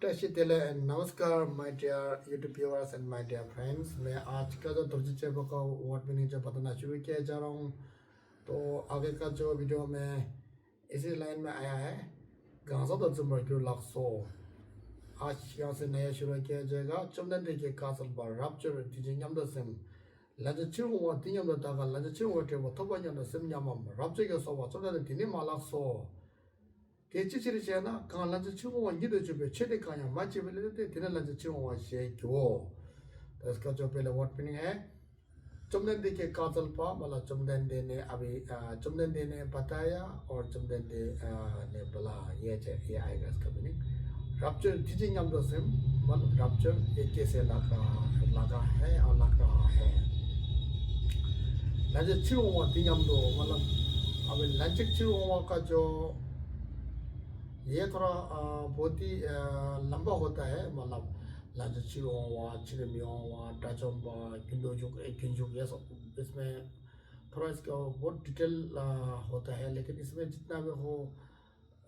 Tashitele and Namaskar, my dear YouTube viewers and my dear friends. मैं आज का जो दर्जे का वर्ड मीनिंग जो बताना शुरू किया जा रहा हूँ तो आगे का जो वीडियो में इसी लाइन में आया है गांसा तो जुम्बर क्यों लाखसो आज यहाँ से नया शुरू किया जाएगा चुमने देखिए कासल पर रैप्चर तीन यम दसम लंच चिरू वो तीन यम दागा लंच चिरू वो टे वो थोड़ा यम दसम यमम रैप्चर के सो वो चुमने तीन मालाखसो 대치치리잖아. 강란지 치고 원기도 주베 최대 강양 맞지 빌리데 되는 란지 치고 와시 교. इसका जो पहले वर्ड मीनिंग है चुमदन दे के कातल पा मतलब चुमदन दे ने अभी चुमदन दे ने बताया और चुमदन दे ने बोला ये आएगा इसका मीनिंग रप्चर टीचिंग हम तो सेम मतलब रप्चर एक कैसे लगा है और लग रहा है लंच चिरो तीन हम तो मतलब अभी लंच चिरो का जो ये थोड़ा बहुत ही लंबा होता है मतलब लंच चिरो चिरमियो टाचम्बा किंजुक ये सब इसमें थोड़ा इसका बहुत डिटेल होता है लेकिन इसमें जितना भी हो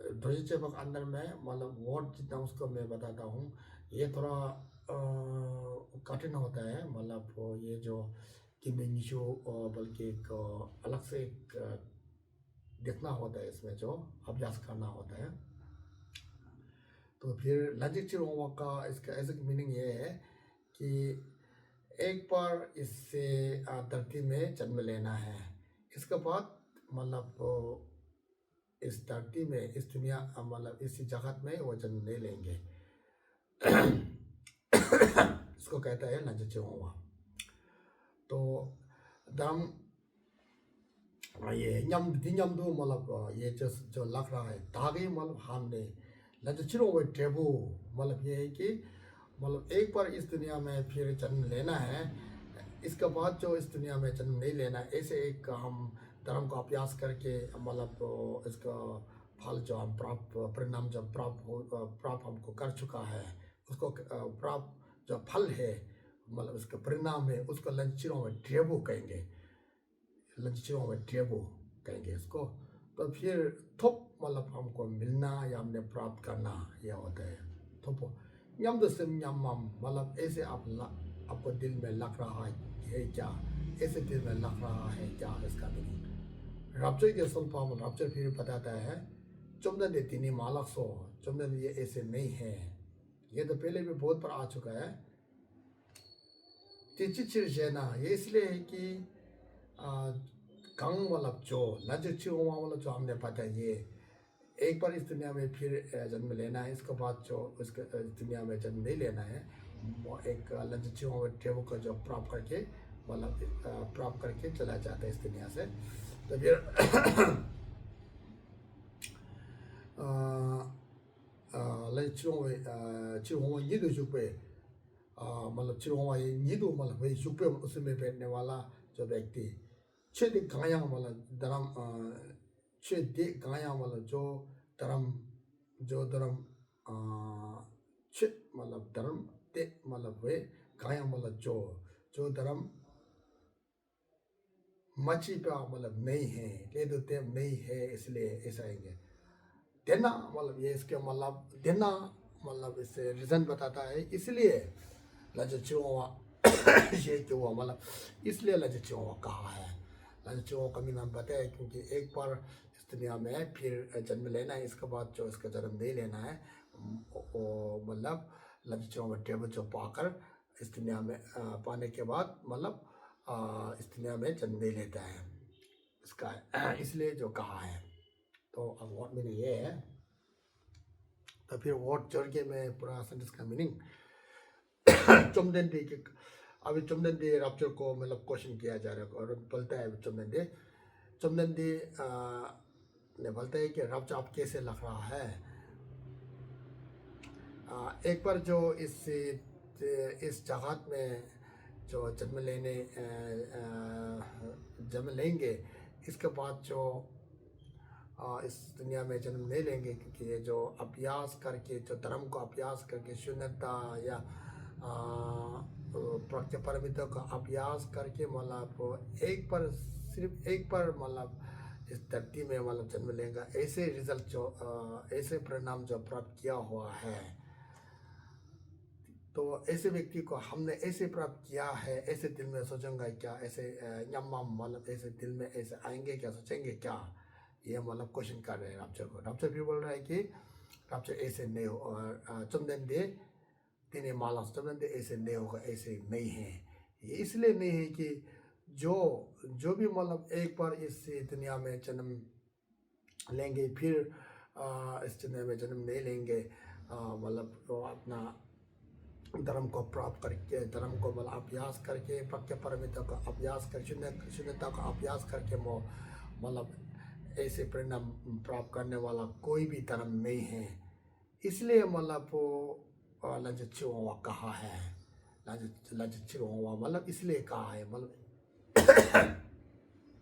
ड्रोजिचे पक अंदर में मतलब वर्ड जितना उसको मैं बताता हूँ ये थोड़ा कठिन होता है मतलब ये जो किमिंगशो बल्कि एक अलग से एक देखना होता है इसमें जो अभ्यास करना होता है तो फिर लजिक चिरोमा का इसका ऐसे मीनिंग ये है कि एक बार इससे धरती में जन्म लेना है इसके बाद मतलब इस धरती में इस दुनिया मतलब इस जगत में वो जन्म ले लेंगे इसको कहता है लजिक चिरोमा तो दम ये न्यम दिन्यम दो मतलब ये जो लग रहा है तागे मतलब हमने लंच चिरो वो टेबू मतलब ये है कि मतलब एक बार इस दुनिया में फिर जन्म लेना है इसके बाद जो इस दुनिया में जन्म नहीं लेना ऐसे एक हम धर्म का अभ्यास करके मतलब इसका फल जो हम प्राप्त परिणाम जब प्राप्त हमको कर चुका है उसको प्राप्त जो फल है मतलब इसका परिणाम है उसको लंच चिरो में टेबू कहेंगे लंच चिरो में टेबू कहेंगे इसको तो फिर थोप मतलब हमको मिलना या हमने प्राप्त करना यह होता है थोपो यम दसम यमम मतलब ऐसे आपको दिल में लग रहा है क्या ऐसे दिल में लग रहा है क्या इसका मीनिंग रप्चर के सुल्फा में रप्चर फिर बताता है चुमदन दे तीनी मालक सो चुमदन ये ऐसे नहीं है ये तो पहले भी बहुत बार आ चुका है चिचिचिरजेना ये इसलिए है कि कंग मतलब जो लज्जित मतलब जो हमने पता है ये एक बार इस दुनिया में फिर जन्म लेना है इसके बाद जो उसके दुनिया में जन्म नहीं लेना है वो एक लज्जित टेबल को जो प्राप्त करके मतलब प्राप्त करके चला जाता है इस दुनिया से तो फिर चिरों ये दो जुपे मतलब चिरों ये दो मतलब वही जुपे उसमें बैठने वाला जो व्यक्ति 최대 강양 वाला धर्म 최대 강양 वाला जो धर्म मतलब धर्म ते मतलब वे कायम मतलब जो धर्म मची पे मतलब नहीं है ले तो ते नहीं है इसलिए ऐसा आएंगे देना मतलब ये इसके मतलब देना मतलब इससे रीजन बताता है इसलिए लज्जितुआ ये जो मतलब इसलिए लज्जितुआ कहा है लज्जितुआ का मीनिंग बताया क्योंकि एक बार इस दुनिया में फिर जन्म लेना है इसके बाद जो इसका जन्म नहीं लेना है मतलब लज्जितुआ टेबल जो पाकर इस दुनिया में पाने के बाद मतलब इस दुनिया में जन्म नहीं लेता है इसका इसलिए जो कहा है तो अब वर्ड मीनिंग ये है तो फिर वर्ड जोड़ के मैं पूरा सेंटेंस का मीनिंग चुमदन दे के अभी चुमदन दे रप्चर को मतलब क्वेश्चन किया जा रहा है और बोलता है चुमदन दे ने बोलता है कि रप्चर आप कैसे लग रहा है एक बार जो इस जगत में जो जन्म लेंगे इसके बाद जो इस दुनिया में जन्म नहीं लेंगे क्योंकि ये जो अभ्यास करके जो धर्म को अभ्यास करके शून्यता या परमिता का अभ्यास करके मतलब सिर्फ एक बार मतलब इस धरती में मतलब जन्म लेगा ऐसे रिजल्ट जो ऐसे परिणाम जो प्राप्त किया हुआ है तो ऐसे व्यक्ति को हमने ऐसे प्राप्त किया है, ऐसे दिल में सोचेंगे क्या, ऐसे यम्मा मतलब ऐसे दिल में ऐसे आएंगे क्या, सोचेंगे क्या, ये मतलब क्वेश्चन कर रहे हैं रापचर को। रापचर भी बोल रहा है कि रापचर ऐसे नहीं हो, और चंदन दे तीन माला चंदन दे ऐसे नहीं होगा, ऐसे नहीं है। ये इसलिए नहीं है कि जो भी मतलब एक बार इस दुनिया में जन्म लेंगे, फिर इस दुनिया में जन्म नहीं लेंगे, मतलब वो अपना धर्म को प्राप्त करके, धर्म को मतलब अभ्यास करके, प्रज्ञा परमिता का अभ्यास कर, शून्यता का अभ्यास करके वो मतलब ऐसे परिणाम प्राप्त करने वाला कोई भी धर्म नहीं है। इसलिए मतलब वो लज्जित कहा है, लज्जित मतलब इसलिए कहा है, मतलब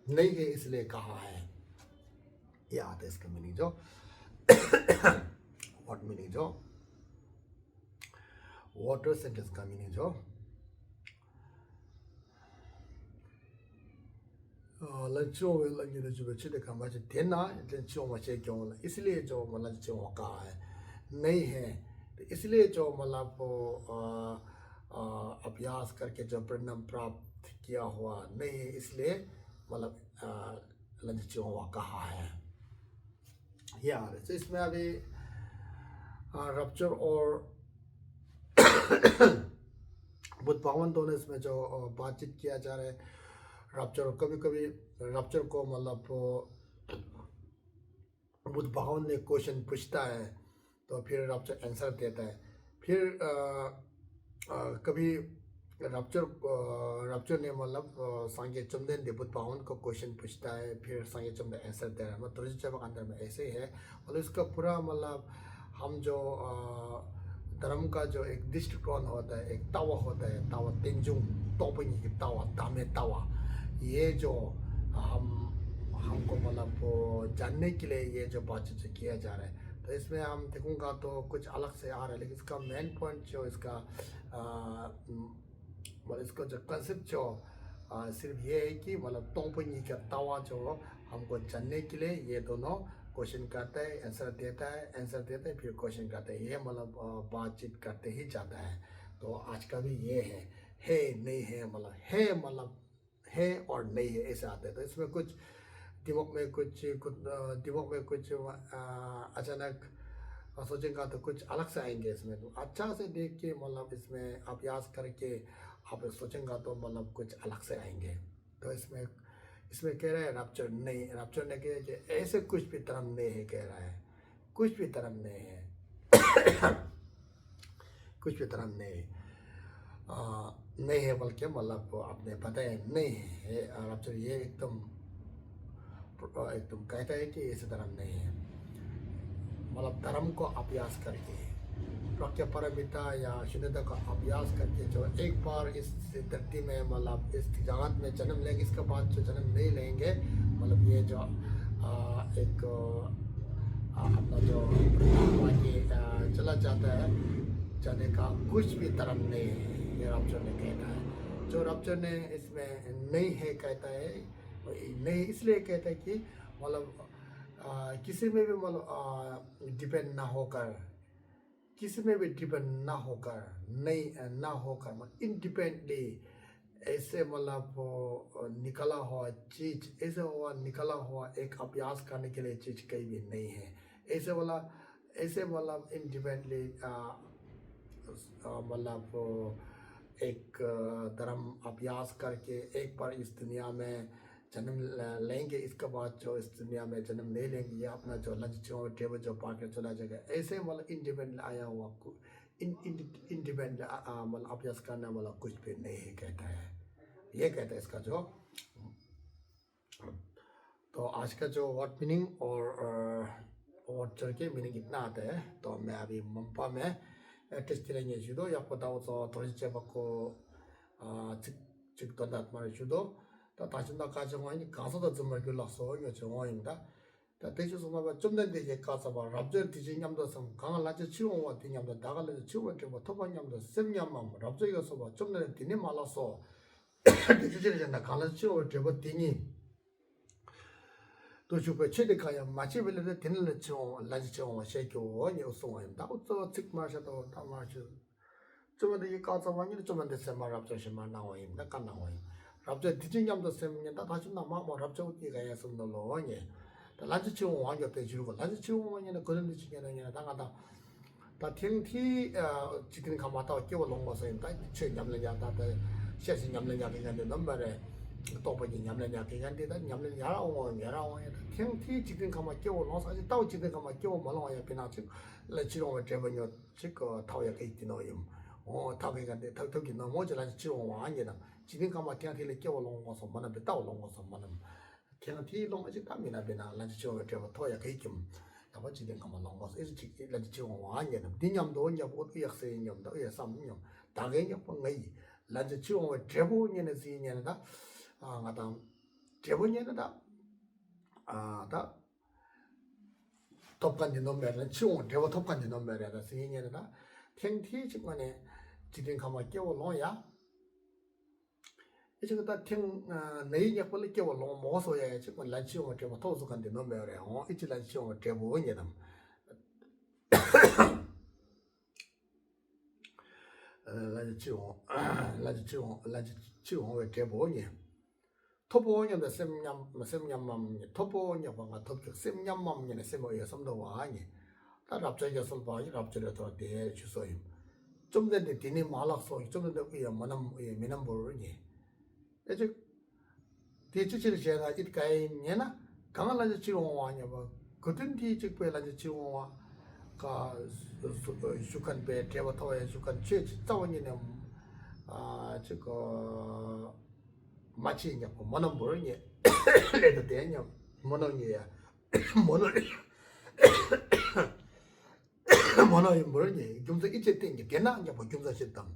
नहीं है इसलिए कहा है। ये आता है इसका मीनिंग जो व्हाट मीनिंग जो वाटर सेंटेंस का मीनिंग जो इसलिए जो मतलब कहा है नहीं है, तो इसलिए जो मतलब अभ्यास करके जो परिणाम प्राप्त किया हुआ नहीं है, इसलिए मतलब कहा है। यार तो इसमें अभी रप्चर और बुद्ध भगवान दोनों इसमें जो बातचीत किया जा रहा है। रप्चर कभी कभी रप्चर को मतलब बुद्ध भगवान ने क्वेश्चन पूछता है, तो फिर रप्चर आंसर देता है। फिर कभी रप्चर ने मतलब सांगे चंदन दे बुद्ध भगवान को क्वेश्चन पूछता है, फिर सांगे चंदन आंसर दे रहा है। मतलब तुरंत अंदर में ऐसे ही है, मतलब इसका पूरा मतलब हम जो धर्म का जो एक दृष्टिकोण होता है, एक तावा होता है, तावा तेंजुंग तोपनी की तावा, तामे तावा, ये जो हमको मतलब जानने के लिए ये जो बातचीत किया जा रहा है। तो इसमें हम देखूंगा तो कुछ अलग से आ रहा है, लेकिन इसका मेन पॉइंट जो इसका मतलब इसका जो कंसेप्ट जो सिर्फ ये है कि मतलब तोपनी का तावा जो हमको जानने के लिए ये दोनों क्वेश्चन करता है, आंसर देता है, फिर क्वेश्चन करता है, ये मतलब बातचीत करते ही जाता है। तो आज का भी ये है नहीं है, मतलब है और नहीं है ऐसे आता है। तो इसमें कुछ दिमाग में कुछ अचानक सोचेंगे तो कुछ अलग से आएंगे इसमें। तो अच्छा से देख के मतलब इसमें अभ्यास करके आप सोचेंगे तो मतलब कुछ अलग से आएंगे। तो इसमें कह रहा है रप्चर नहीं, रप्चर ने कहा कि ऐसे कुछ भी धर्म नहीं है, कह रहा है कुछ भी धर्म नहीं है कुछ भी धर्म नहीं है, बल्कि मतलब आपने बताया नहीं है। रप्चर ये एकदम कहता है कि ऐसे धर्म नहीं है, मतलब धर्म को अभ्यास करके, प्रज्ञा परमिता या शून्यता का अभ्यास करके जो एक बार इस धरती में मतलब इस जगत में जन्म लेंगे, इसके बाद जो जन्म नहीं लेंगे, मतलब ये जो एक अपना जो आगे चला जाता है, जाने का कुछ भी धर्म नहीं है, ये रप्चर ने कहता है। जो रप्चर ने इसमें नहीं है कहता है, नहीं इसलिए कहता है कि मतलब किसी में भी मतलब डिपेंड ना होकर, किसी में भी डिपेंड ना होकर, नहीं ना होकर, मतलब इंडिपेंडेंटली ऐसे मतलब निकला हुआ चीज, ऐसे हुआ निकला हुआ एक अभ्यास करने के लिए चीज कहीं भी नहीं है। ऐसे मतलब इंडिपेंडेंटली मतलब एक धर्म अभ्यास करके एक बार इस दुनिया में जन्म लेंगे, इसके बाद जो इस दुनिया में जन्म नहीं लेंगे, ये अपना जो लंच टेबल जो पार कर चला जाएगा। ऐसे मतलब इंडिपेंडेंट आया हुआ इंडिपेंडेंट मतलब अभ्यास करना मतलब कुछ भी नहीं है कहता है, ये कहता है इसका जो। तो आज का जो वर्ड मीनिंग और वर्ड के मीनिंग इतना आता है। तो मैं अभी मंपा में टेस्ट लेंगे जुदो या पता तो थोड़ी 받고 직도다 말 주도 또 다신다 가정원이 가서도 정말 길렀어 이거 정원입니다. 다 대주서 봐 좀된 데에 가서 봐 랍저 디진냠도 성 강을 낮에 치우고 디냠도 나갈래 치우고 뭐 토반냠도 셈냠만 랍저 이거서 봐 좀된 디니 말았어 대주질이 된다 강을 치우고 되고 디니 또 주변 최대가야 마치벨레 되는 치우 라지 치우 쉐교 원이 없어요. 나부터 즉 마셔도 다 마셔 좀더 이 가서만이 좀더 세마 랍저시만 나와요. 나간 나와요. 랍저 디진냠도 세면다 다시 나마 뭐 랍저 우티가 해서는 예. 란지 치고 완전 때 주고 란지 치고 원에는 그런 지게는 나가다 다 팅티 지금 가마다 끼워 놓은 것은 다 최냠느냐 다 시시 냠느냐 그게 넘버에 또 보니 냠느냐 그게 다 냠느냐 야라오 팅티 지금 가마 끼워 놓아서 또 지금 가마 끼워 몰아야 되나 지금 레치로 제번요 지금 타야 있는 타게간데 탁탁이 넘어져 란지 치고 완전 지금 가마 팅티를 끼워 놓은 것은 뭐는 또 놓은 것은 뭐는 팅티 놓은 아직 담이나 되나 란지 치고 제번 토야 좀 아버 지금 가만 놓은 이제 란지 치고 완전 디냠도 냐고 의학세 냠도 의 삼냠 다게 냐고 ngay 란지 치고 제본년에 지년다 가다 제본년에다 다 톱간지 넘버는 치고 제본 톱간지 넘버에다 지년에다 팅티 직관에 지금 가만 깨워 놓아야 이제 그다 팅 내일 벌 깨워 놓고 모서야 지금 란치용 제본 토스 간데 넘버래 이제 란치용 제본이다 라지치용 왜 대보니 토보니도 셈냠맘 토보니가 토격 셈냠맘이네 셈어야 섬도 아니 다 갑자기서 봐이 갑자기서 대 주소임 좀 전에 디니 말락소 좀 전에 그 만남 미남 보르니 이제 대치치를 제가 이까이냐나 강한라지 치용 와냐 뭐 그든 뒤직부에 라지 치용 가 주간 배 대버터에 주간 최 자원이네 저거 마치냐 뭐는 모르니 레도 되냐 뭐는이야 뭐는 뭐는 모르니 좀더 이제 땡게 되나냐 뭐 좀더 싶다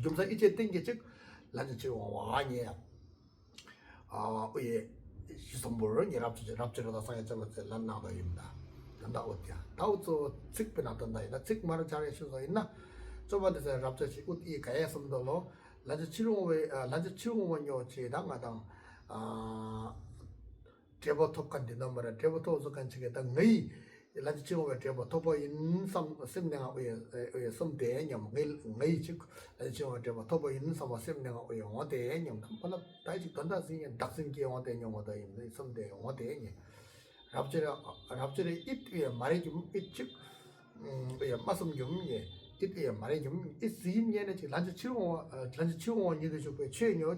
좀더 이제 땡게 즉 라지 지금 와니야 왜 시선물은 랍저로다 상했지만 란나도입니다. 간다 어디야? 다우도 측변하던다. 나 측말을 잘해 주서 있나? 저번에 랍저시 우티 가야섬도로 라지 치료에 라지 치료원요 제당하당 제보톡간데 넘어라 제보톡서 간치게 당 의 라지 치료에 제보톡보인 섬 sem내가 왜 섬대냐 의 즉 라지 치료에 제보톡보인 섬 sem내가 왜 어대냐 한번 다시 던다스니 닥슨기 어대냐 어대 섬대 어대냐 랍저에 이트에 말이 좀 이측 말씀 좀 이트에 말이 좀 있으면은 란지 치료원 얘도 좀 최뇨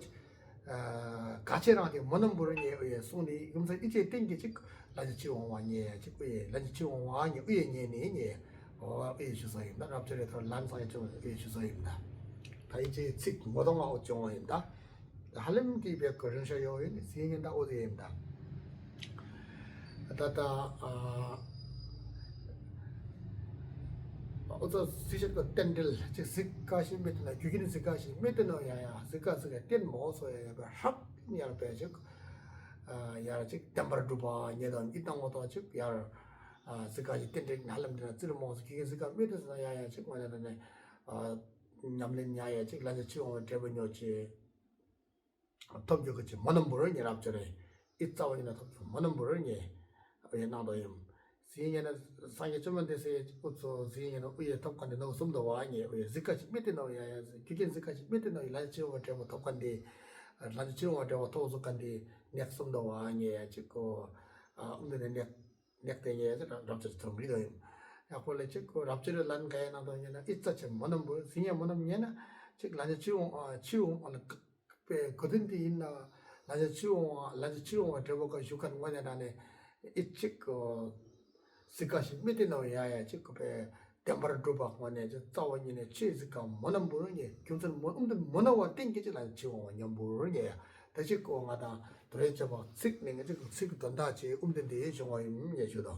가체랑한테 뭐는 모르니 손이 금서 이제 땡기지 란지 치료원이 직구에 란지 치료원이 의연이니 의주소입니다. 랍저에 더 란상에 좀 의주소입니다. 다 이제 직 모동하고 정원입니다. 할렘 기백 그런 셔요인 시행한다 오디입니다. 다다 어서 시식도 땡들 즉 색가시 메트나 규기는 색가시 메트노야야 색가스가 땡 모서야 합이야 배적 야 즉 템퍼러두바 녀던 이땅 것도 즉야 색가시 땡땡 날람들 들 모서 규기 색가 메트서 야야 즉 말하는데 냠len 야야 즉 라지 치고 대번요지 톱죠 그치 뭐는 모르니 랍저래 이따원이나 톱죠 뭐는 모르니 나도임 시행에는 상에 좀만 돼서 또 시행에는 위에 톱관데 너무 숨도 와니 왜 지까지 밑에 넣어야 기긴 지까지 밑에 넣어 라지오가 되고 톱관데 라지오가 되고 토속관데 넥 숨도 와니 지고 오늘은 넥대에 랍저 좀 리더임 약골에 지고 랍저를 란 가야 나도냐 있었지 뭐는 뭐 시행 뭐는 얘나 즉 라지오 치우 어느 그 거든데 있나 라지오가 되고 그 휴간 원에라네 이측 스카시 밑에 넣어야 직급에 템퍼러처 원에 저 자원이네 치즈가 뭐는 모르니 교선 뭐 없는 뭐나와 땡기지 않는 지원 연부르니 다시 거마다 도대체 뭐 식내가 지금 식도 다지 없는데 정말 예주도